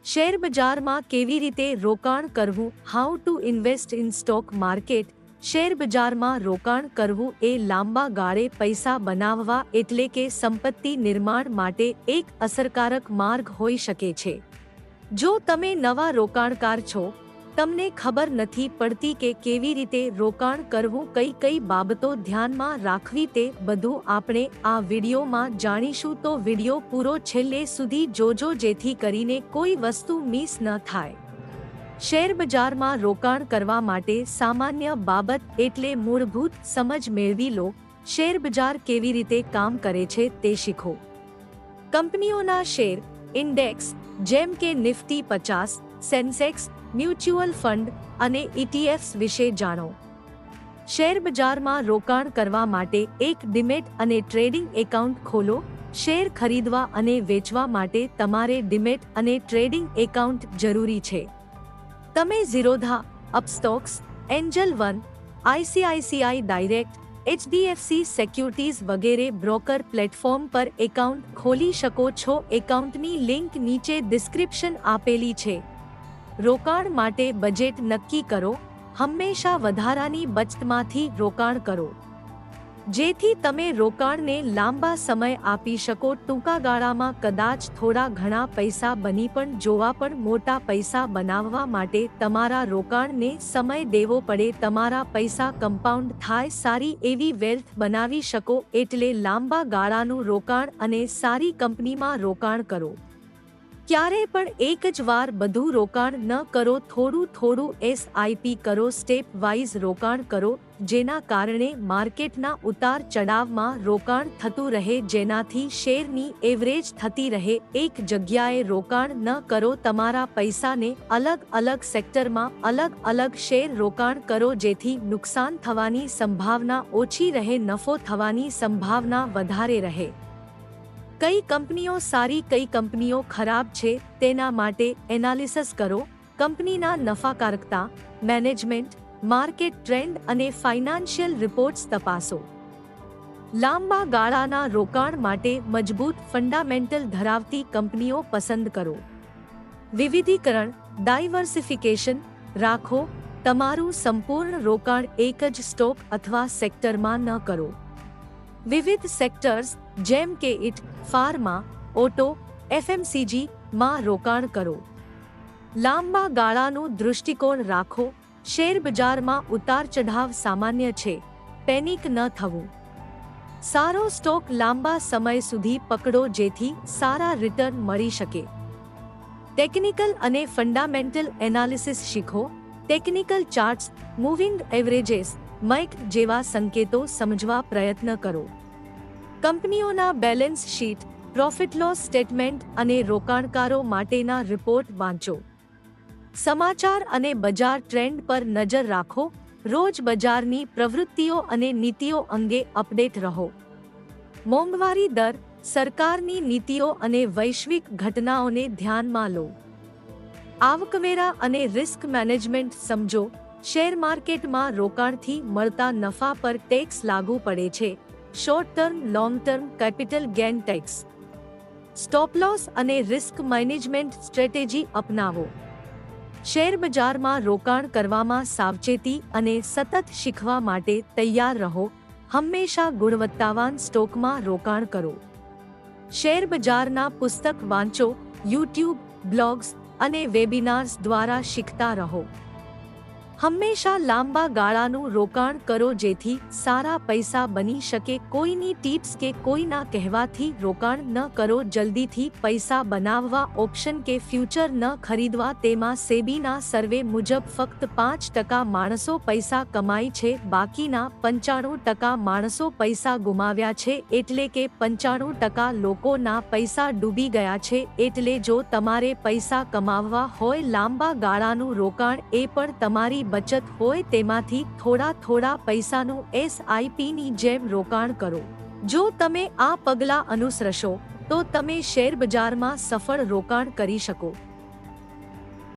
શેરબજારમાં કેવી રીતે રોકાણ કરવું? How to invest in stock market. શેરબજારમાં રોકાણ કરવું એ લાંબા ગાળે પૈસા બનાવવા એટલે કે સંપત્તિ નિર્માણ માટે એક અસરકારક માર્ગ હોઈ શકે છે. જો તમે નવા રોકાણકાર છો, તમને ખબર નથી પડતી કે કેવી રીતે રોકાણ કરવું, કઈ કઈ બાબતો ધ્યાનમાં રાખવી, તે બધું આપણે આ વિડીયોમાં જાણીશું. તો વિડીયો પૂરો છેલ્લે સુધી જોજો જેથી કરીને કોઈ વસ્તુ મિસ ન થાય. શેરબજારમાં રોકાણ કરવા માટે સામાન્ય બાબત એટલે મૂળભૂત સમજ મેળવી લો. શેરબજાર કેવી રીતે કામ કરે છે તે શીખો. કંપનીઓના શેર ઇન્ડેક્સ જેમ કે નિફ્ટી 50, સેન્સેક્સ, મ્યુચ્યુઅલ ફંડ અને ઇટીએફ્સ વિશે જાણો. શેરબજારમાં રોકાણ કરવા માટે એક ડીમેટ અને ટ્રેડિંગ એકાઉન્ટ ખોલો. શેર ખરીદવા અને વેચવા માટે તમારે ડીમેટ અને ટ્રેડિંગ એકાઉન્ટ જરૂરી છે. તમે Zerodha, Upstox, Angel One, ICICI Direct, HDFC Securities વગેરે બ્રોકર પ્લેટફોર્મ પર એકાઉન્ટ ખોલી શકો છો. એકાઉન્ટની લિંક નીચે ડિસ્ક્રિપ્શન આપેલી છે. રોકાણ માટે બજેટ નક્કી કરો. હંમેશા વધારાની બચતમાંથી રોકાણ કરો જેથી તમે રોકાણને લાંબા સમય આપી શકો. ટૂંકા ગાળામાં કદાચ થોડા ઘણા પૈસા બની પણ જોવા, પણ મોટા પૈસા બનાવવા માટે તમારા રોકાણને સમય દેવો પડે. તમારા પૈસા કમ્પાઉન્ડ થાય, સારી એવી વેલ્થ બનાવી શકો. એટલે લાંબા ગાળાનું રોકાણ અને સારી કંપનીમાં રોકાણ કરો. ક્યારે પણ એક જ વાર બધું રોકાણ ન કરો. થોડું થોડું એસઆઈપી કરો. સ્ટેપ વાઇઝ રોકાણ કરો, જેના કારણે માર્કેટના ઉતાર ચઢાવમાં રોકાણ થતું રહે, જેનાથી શેરની એવરેજ થતી રહે. એક જગ્યાએ રોકાણ ન કરો. તમારા પૈસાને અલગ અલગ સેક્ટરમાં અલગ અલગ શેર રોકાણ કરો જેથી નુકસાન થવાની સંભાવના ઓછી રહે, નફો થવાની સંભાવના વધારે રહે. કઈ કંપનીઓ સારી, કઈ કંપનીઓ ખરાબ છે તેના માટે એનાલિસિસ કરો. કંપનીના નફાકારકતા, મેનેજમેન્ટ, માર્કેટ ટ્રેન્ડ અને ફાઇનાન્શિયલ રિપોર્ટ્સ તપાસો. લાંબા ગાળાના રોકાણ માટે મજબૂત ફંડામેન્ટલ ધરાવતી કંપનીઓ પસંદ કરો. વિવિધીકરણ, ડાયવર્સિફિકેશન રાખો. તમારું સંપૂર્ણ રોકાણ એક જ સ્ટોક અથવા સેક્ટરમાં ન કરો. વિવિધ સેક્ટર્સ જેમ કે ઇટ, ફાર્મા, ઓટો, એફએમસીજી માં રોકાણ કરો. લાંબા ગાળાનું દૃષ્ટિકોણ રાખો. શેરબજારમાં ઉતાર ચઢાવ સામાન્ય છે, પેનિક ન થવું. સારો સ્ટોક લાંબા સમય સુધી પકડો જેથી સારા રિટર્ન મળી શકે. ટેકનિકલ અને ફંડામેન્ટલ એનાલિસિસ શીખો. Technical charts, moving averages, make જેવા સંકેતો સમજવા પ્રયત્ન કરો. કંપનીઓના balance sheet, profit loss statement અને રોકાણકારો માટેના રિપોર્ટ વાંચો. સમાચાર અને બજાર ટ્રેન્ડ પર નજર રાખો. રોજ બજારની પ્રવૃત્તિઓ અને નીતિઓ અંગે અપડેટ રહો. મોંઘવારી દર, સરકારની નીતિઓ અને વૈશ્વિક ઘટનાઓને ધ્યાનમાં લો. આવકવેરા અને રિસ્ક મેનેજમેન્ટ સમજો. શેર માર્કેટમાં રોકાણથી મળતા નફા પર ટેક્સ લાગુ પડે છે. Short term, long term capital gain tax. Stop loss અને રિસ્ક મેનેજમેન્ટ સ્ટ્રેટેજી અપનાવો. શેરબજારમાં રોકાણ કરવામાં સાવચેતી અને સતત શીખવા માટે તૈયાર રહો. હંમેશા ગુણવત્તાવાન સ્ટોકમાં રોકાણ કરો. શેરબજારના પુસ્તક વાંચો. યુટ્યુબ, બ્લોગ્સ અને વેબિનાર્સ દ્વારા શીખતા રહો. હંમેશા લાંબા ગાળાનું રોકાણ કરો જેથી સારા પૈસા બની શકે. કોઈની ટિપ્સ કે કોઈના કહેવાથી રોકાણ ન કરો. જલ્દીથી પૈસા બનાવવા ઓપ્શન કે ફ્યુચર ન ખરીદવા. તેમાં સેબીના સર્વે મુજબ ફક્ત 5% માણસો પૈસા કમાય છે, બાકીના 95% માણસો પૈસા ગુમાવ્યા છે. એટલે કે 95% લોકોના પૈસા ડૂબી ગયા છે. એટલે જો તમારે પૈસા કમાવવા હોય, લાંબા ગાળાનું રોકાણ એ પણ તમારી બચત હોય, તેમાંથી થોડા પૈસાનું એસઆઈપીની જેમ રોકાણ કરો. જો તમે આ પગલાં અનુસરશો તો તમે શેરબજારમાં સફળ રોકાણ કરી શકો.